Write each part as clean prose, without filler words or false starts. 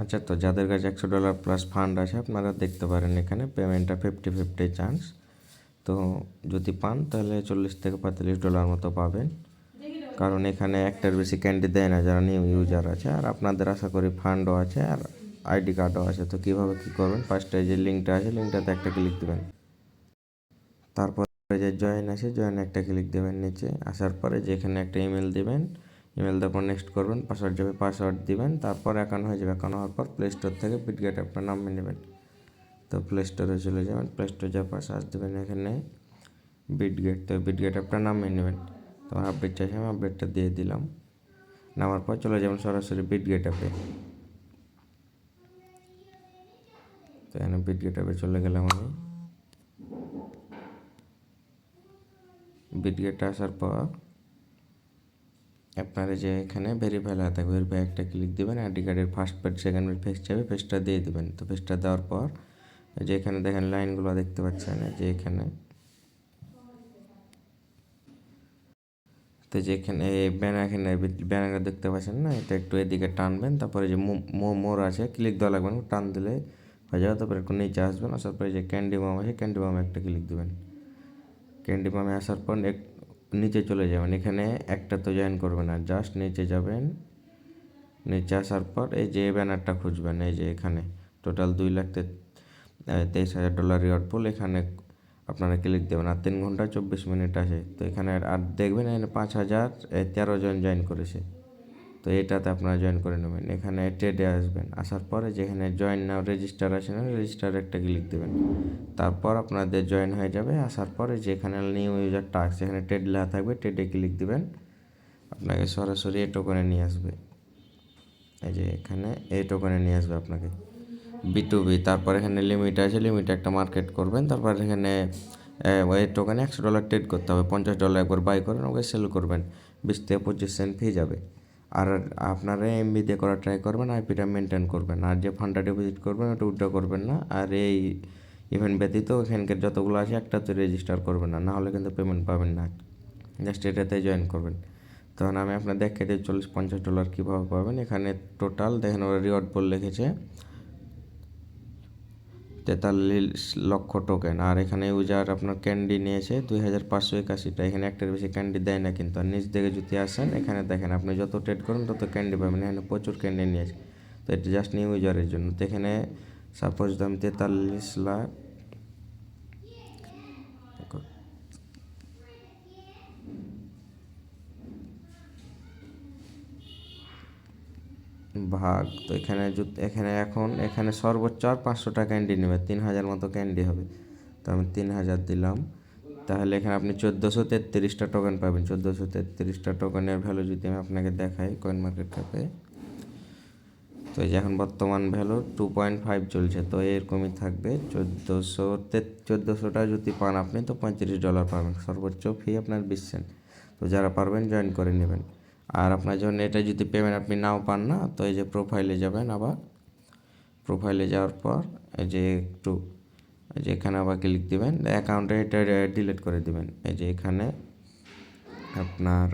আচ্ছা, তো যাদের কাছে $100 প্লাস ফান্ড আছে আপনারা দেখতে পারেন এখানে পেমেন্টটা 50-50 চান্স। তো যদি পান তাহলে $40 থেকে $45 মতো পাবেন, কারণ এখানে একটার বেশি ক্যান্ডি দেয় না যারা নিউ ইউজার আছে। আর আপনাদের আশা করি ফান্ডও আছে আর আইডি কার্ডও আছে। তো কীভাবে কী করবেন, ফার্স্টে যে লিঙ্কটা আছে লিঙ্কটাতে একটা ক্লিক দেবেন, তারপরে যে জয়েন আছে জয়েন একটা ক্লিক দেবেন। নিচে আসার পরে যেখানে একটা ইমেল দিবেন, ইমেল দেওয়ার পর নেক্সট করবেন, পাসওয়ার্ড যাবে পাসওয়ার্ড দিবেন, তারপর অ্যাকাউন্ট হয়ে যাবে। অ্যাকাউন্ট হওয়ার পর প্লে স্টোর থেকে বিটগেট অ্যাপটা নামিয়ে নেবেন। তো প্লে স্টোরে চলে যাবেন, প্লে স্টোরে যাওয়ার পর সার্চ দেবেন এখানে বিটগেট। তো বিটগেট অ্যাপটা নামিয়ে নেবেন। তো আপডেট চাইছে আমি আপডেটটা দিয়ে দিলাম। নামার পর চলে যাবেন সরাসরি বিটগেট অ্যাপে। তো এখানে বিটগেট অ্যাপে চলে গেলাম আমি। বিটগেটে আসার পর আপনারা যে এখানে ভেরিফাই লেখা থাকবে, ভেরিফাই একটা ক্লিক দেবেন। আইডি কার্ডের first page second page face যাবে, ফেসটা দিয়ে দেবেন। তো ফেসটা দেওয়ার পর যে এখানে দেখেন লাইনগুলো দেখতে পাচ্ছেন, যে এখানে তো যেখানে ব্যানারটা দেখতে পাচ্ছেন না, এটা একটু এদিকে টানবেন। তারপরে যে মোর আছে ক্লিক দেওয়া লাগবে, টান দিলে হয়ে যাবে। তারপরে একটু নিচে আসবেন, আসার পরে যে ক্যান্ডি মাম আছে ক্যান্ডি মামে একটা ক্লিক দেবেন। ক্যান্ডি মামে আসার পর নিচে চলে যাবেন। এখানে একটা তো জয়েন করবেন না, জাস্ট নিচে যাবেন। নিচে আসার পর এই যে ব্যানারটা খুঁজবেন, এই যে এখানে টোটাল $2,23,000 রিওয়ার্ড পুল, এখানে আপনারা ক্লিক দেবেন। আর 3 ঘন্টা 24 মিনিট আছে। তো এখানে আর দেখবেন এখানে 5,013 জন জয়েন করেছে। তো এটাতে আপনারা জয়েন করে নেবেন। এখানে ট্রেডে আসবেন, আসার পরে যেখানে জয়েন নাও রেজিস্টার আছে না, রেজিস্টারে একটা ক্লিক দেবেন। তারপর আপনাদের জয়েন হয়ে যাবে। আসার পরে যেখানে নিউ ইউজার টাস্ক এখানে ট্রেড লেখা থাকবে, ট্রেডে ক্লিক দেবেন। আপনাকে সরাসরি এই টোকেনে নিয়ে আসবে। এই যে এখানে এই টোকেনে নিয়ে আসবে আপনাকে B2B। তারপর এখানে লিমিট আছে, লিমিট একটা মার্কেট করবেন। তারপর এখানে ওই টোকেনে $100 ট্রেড করতে হবে। $50 একবার বাই করেন, ওকে সেল করবেন, 20 থেকে 25 সেন্ট ফি যাবে। আর আপনারা এমবি দিয়ে করার ট্রাই করবেন, আইপিটা মেনটেন করবেন। আর যে ফান্ডটা ডিপোজিট করবেন ওটা উইথড্র করবেন না। আর এই ইভেন্ট ব্যতীত এখানকার যতগুলো আছে একটাতে রেজিস্টার করবেন না, নাহলে কিন্তু পেমেন্ট পাবেন না। জাস্ট এটাতে জয়েন করবেন। তখন আমি আপনার দেখে দিই $40-50 কীভাবে পাবেন। এখানে টোটাল দেখেন ওরা রিওয়ার্ড পুল লিখেছে 43 লক্ষ টোকেন। আর এখানে ইউজার আপনার ক্যান্ডি নিয়েছে 2,581টা। এখানে একটার বেশি ক্যান্ডি দেয় না কিন্তু। আর নিচ দিকে যদি আসেন এখানে দেখেন আপনি যত ট্রেড করেন তত ক্যান্ডি পাবেন। এখানে প্রচুর ক্যান্ডি নিয়েছে। তো এটা জাস্ট নিউ ইউজারের জন্য। তো এখানে সাপোজ দাম 43 লাখ ভাগ। তো এখানে সর্বোচ্চ আর 500টা ক্যান্ডি নেবে, 3,000 মতো ক্যান্ডি হবে। তো আমি 3,000 দিলাম। তাহলে এখানে আপনি 1,433টা টোকেন পাবেন। 1,433টা টোকেনের ভ্যালু যদি আমি আপনাকে দেখাই কয়েন মার্কেট ক্যাপে, তো এই যে এখন বর্তমান ভ্যালু 2.5 চলছে। তো এরকমই থাকবে। 1400টা যদি পান আপনি তো $35 পাবেন। সর্বোচ্চ ফি আপনার 20 সেন্ট। তো যারা পারবেন জয়েন করে নেবেন। আর আপনার জন্য এটা যদি পেমেন্ট আপনি নাও পান না, তো এই যে প্রোফাইলে যাবেন। আবার প্রোফাইলে যাওয়ার পর এই যে এখানে আবার ক্লিক দিবেন, অ্যাকাউন্টে এটা ডিলিট করে দিবেন। এই যে এখানে আপনার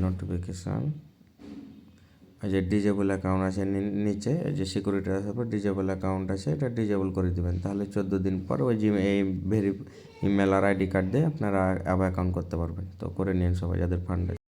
নোটিফিকেশান, এই যে ডিজেবল অ্যাকাউন্ট আছে নিচে, এই যে সিকিউরিটি আসার পর ডিজেবল অ্যাকাউন্ট আছে, এটা ডিজেবল করে দিবেন। তাহলে 14 দিন পর ওই এই ইমেল আর আইডি কার্ড দিয়ে আপনারা আবার অ্যাকাউন্ট করতে পারবেন। তো করে নিন সবাই যাদের ফান্ড আছে।